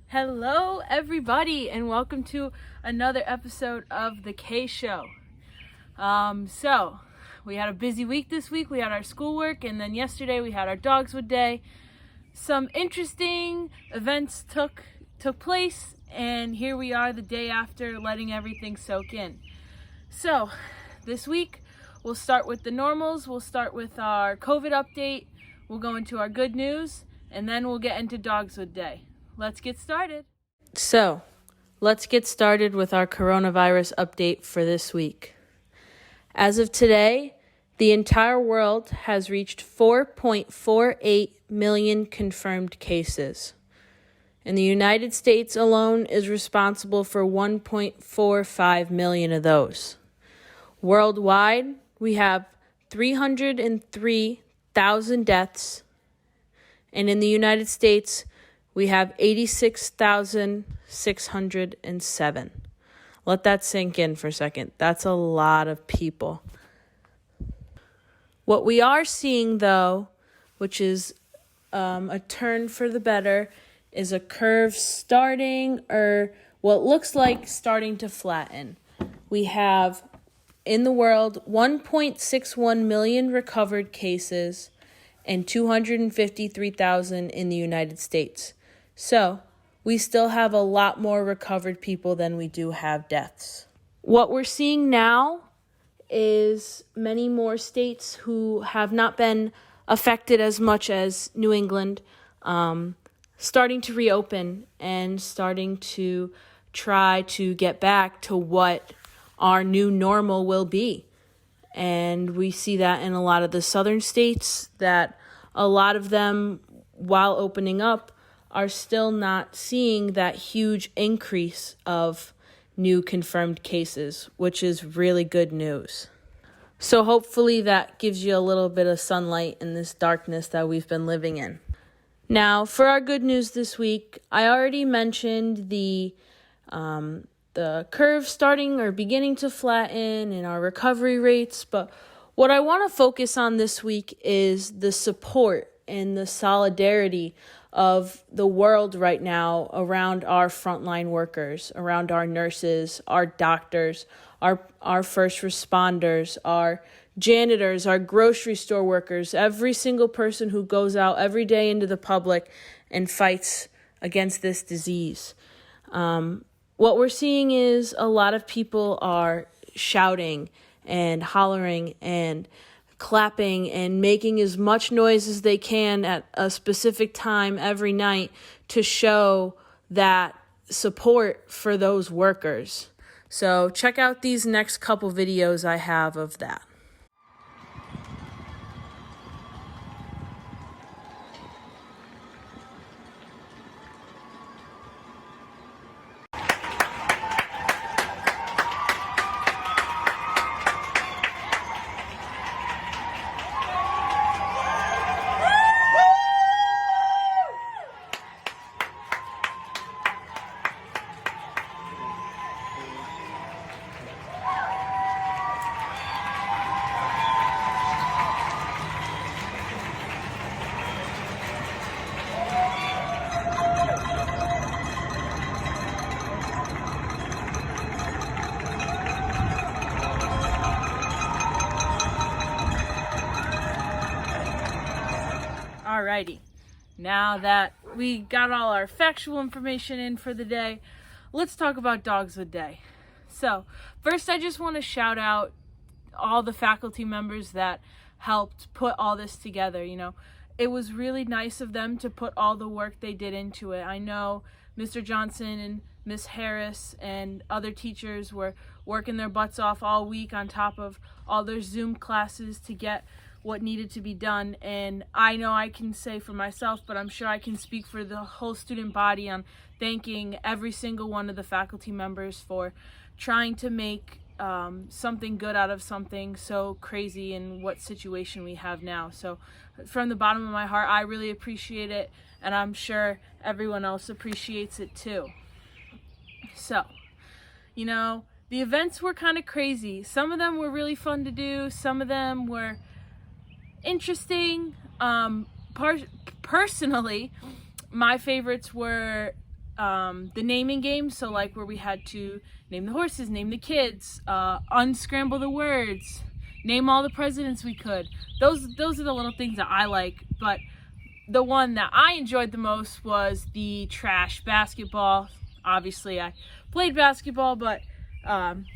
Hello, everybody, and welcome to another episode of The K Show. So, we had a busy week this week. We had our schoolwork, and then yesterday we had our Dogswood Day. Some interesting events took place, and here we are the day after, letting everything soak in. So, this week we'll start with the normals. We'll start with our COVID update. We'll go into our good news, and then we'll get into Dogswood Day. Let's get started. So, let's get started with our coronavirus update for this week. As of today, the entire world has reached 4.48 million confirmed cases. And the United States alone is responsible for 1.45 million of those. Worldwide, we have 303,000 deaths. And in the United States, we have 86,607. Let that sink in for a second. That's a lot of people. What we are seeing, though, which is a turn for the better, is a curve starting, or what looks like starting to flatten. We have, in the world, 1.61 million recovered cases and 253,000 in the United States. So, we still have a lot more recovered people than we do have deaths. What we're seeing now is many more states who have not been affected as much as New England starting to reopen and starting to try to get back to what our new normal will be. And we see that in a lot of the southern states, that a lot of them, while opening up, are still not seeing that huge increase of new confirmed cases, which is really good news. So hopefully that gives you a little bit of sunlight in this darkness that we've been living in. Now, for our good news this week, I already mentioned the curve starting or beginning to flatten and our recovery rates, but what I want to focus on this week is the support and the solidarity of the world right now around our frontline workers, around our nurses, our doctors, our first responders, our janitors, our grocery store workers, every single person who goes out every day into the public and fights against this disease. What we're seeing is a lot of people are shouting and hollering and clapping and making as much noise as they can at a specific time every night to show that support for those workers. So check out these next couple videos I have of that. Alrighty, now that we got all our factual information in for the day, let's talk about Dogswood Day. So, first I just want to shout out all the faculty members that helped put all this together. You know, it was really nice of them to put all the work they did into it. I know Mr. Johnson and Miss Harris and other teachers were working their butts off all week on top of all their Zoom classes to get what needed to be done. And I know I can say for myself, but I'm sure I can speak for the whole student body on thanking every single one of the faculty members for trying to make something good out of something so crazy in what situation we have now. So from the bottom of my heart, I really appreciate it, and I'm sure everyone else appreciates it too. So, you know, the events were kind of crazy. Some of them were really fun to do. Some of them were interesting. personally, my favorites were the naming games, so like where we had to name the horses, name the kids, unscramble the words, name all the presidents we could. Those are the little things that I like, but the one that I enjoyed the most was the trash basketball. Obviously I played basketball, but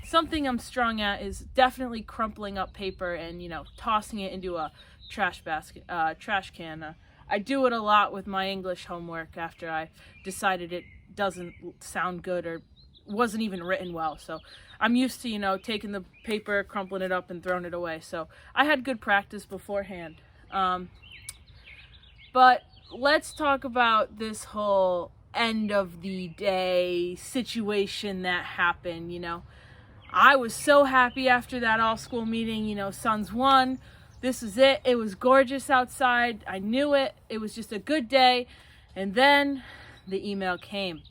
something I'm strong at is definitely crumpling up paper and, you know, tossing it into a trash can. I do it a lot with my English homework after I decided it doesn't sound good or wasn't even written well. So I'm used to, you know, taking the paper, crumpling it up and throwing it away. So I had good practice beforehand. But let's talk about this whole end of the day situation that happened. You know, I was so happy after that all school meeting. You know, Suns won. This is it. It was gorgeous outside. I knew it. It was just a good day. And then the email came.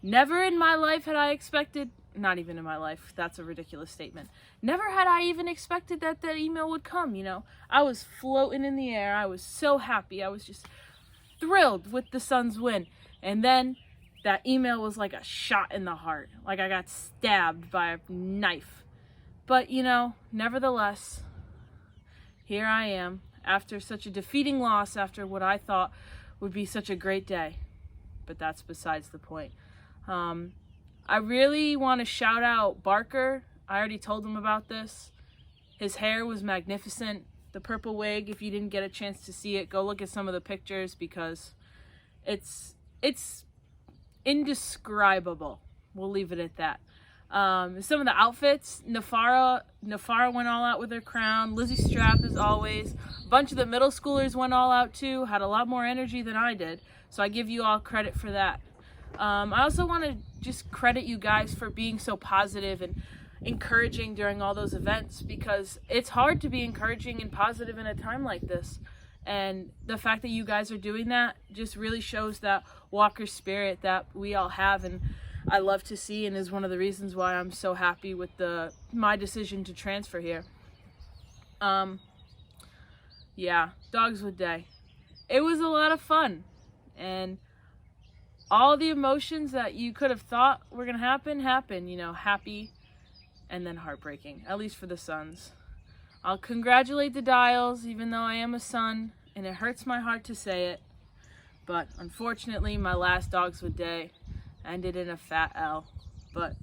Never in my life had I expected, not even in my life, that's a ridiculous statement. Never had I even expected that email would come, you know. I was floating in the air. I was so happy. I was just thrilled with the Suns win. And then that email was like a shot in the heart. Like I got stabbed by a knife. But, you know, nevertheless, here I am after such a defeating loss, after what I thought would be such a great day. But that's besides the point. I really want to shout out Barker. I already told him about this. His hair was magnificent. The purple wig, if you didn't get a chance to see it, go look at some of the pictures because it's indescribable. We'll leave it at that. Some of the outfits, Nafara went all out with her crown. Lizzie Strap, as always. A bunch of the middle schoolers went all out too, had a lot more energy than I did. So I give you all credit for that. I also want to just credit you guys for being so positive and encouraging during all those events, because it's hard to be encouraging and positive in a time like this. And the fact that you guys are doing that just really shows that Walker spirit that we all have, and I love to see, and is one of the reasons why I'm so happy with my decision to transfer here. Yeah, Dogswood Day. It was a lot of fun, and all the emotions that you could have thought were going to happen, you know, happy and then heartbreaking, at least for the Suns. I'll congratulate the Dials, even though I am a Sun, and it hurts my heart to say it, but unfortunately my last Dogswood Day ended in a fat L. But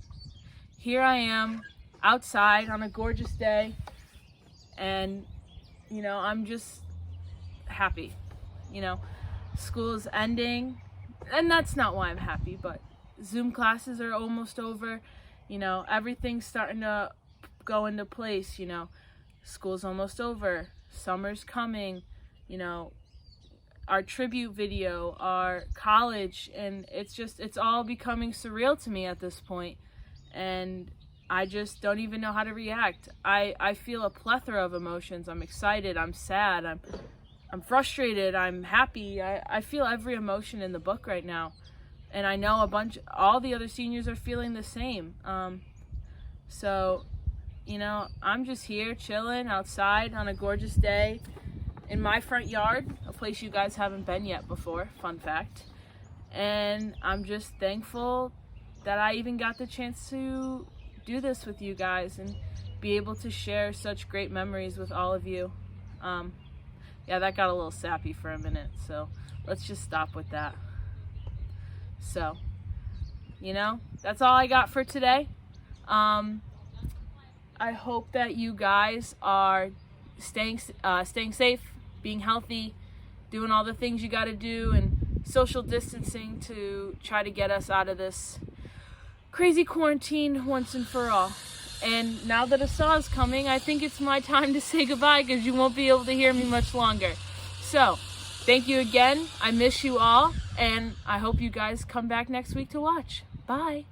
here I am, outside on a gorgeous day, and, you know, I'm just happy. You know, school is ending, and that's not why I'm happy, but Zoom classes are almost over. You know, everything's starting to go into place. You know, school's almost over, summer's coming, you know, our tribute video, our college, and it's all becoming surreal to me at this point, and I just don't even know how to react. I feel a plethora of emotions. I'm excited, I'm sad, I'm frustrated, I'm happy. I feel every emotion in the book right now, and I know all the other seniors are feeling the same. So, you know, I'm just here chilling outside on a gorgeous day in my front yard, a place you guys haven't been yet before, fun fact. And I'm just thankful that I even got the chance to do this with you guys and be able to share such great memories with all of you. Yeah, that got a little sappy for a minute, so let's just stop with that. So, you know, that's all I got for today. I hope that you guys are staying safe, being healthy, doing all the things you got to do, and social distancing to try to get us out of this crazy quarantine once and for all. And now that Asa is coming, I think it's my time to say goodbye, because you won't be able to hear me much longer. So, thank you again. I miss you all, and I hope you guys come back next week to watch. Bye.